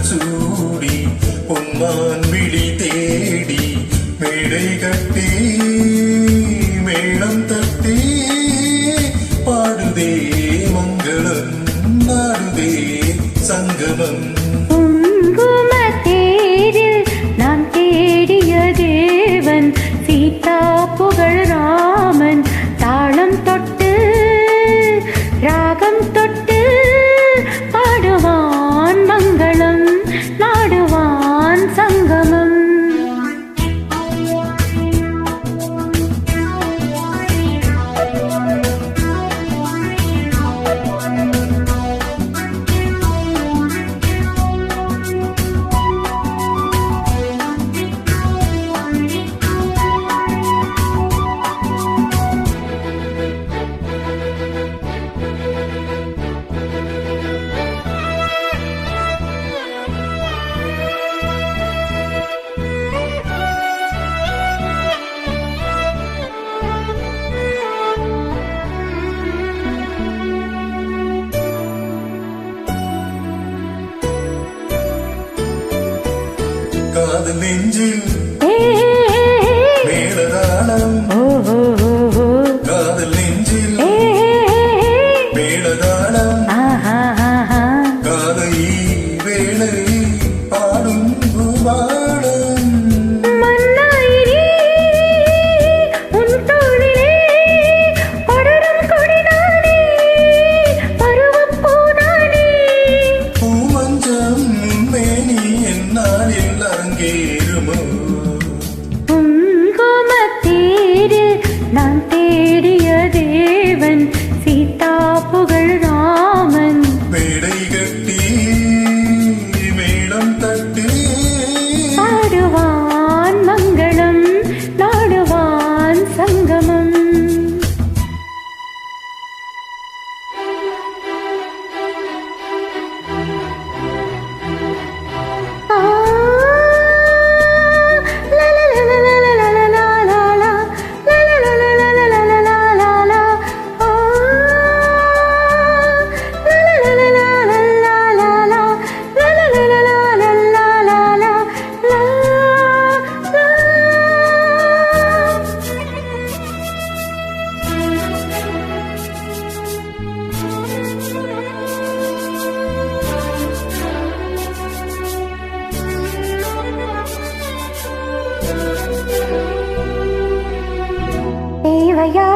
சூடி பொன்மான் விழி தேடி மேடை கட்டி மேளம் தட்டி பாடுதே மங்களம் நாடுதே சங்கமம். தேரில் நான் தேடிய தேவன் சீதா புகழ் ராமன் தாளம் தொட்டு ராகம் தொட்டு பாடுவான் மங்களம் நாடுவான் சங்கமம். காதல் நெஞ்சில் மேளதாளம் காதல் நெஞ்சில் மேளதாளம் காதை வேளை பாடும் பூபாடம் பூமஞ்சம் மேனி என்னால் அரங்கேறுமோ. தேரில் நான் தேடிய தேவன் சீதா புகழ் ராமன் மேடை கட்டி மேளம் தட்டி பாடுவான் மங்களம் நாடுவான் சங்கமம். தேவையா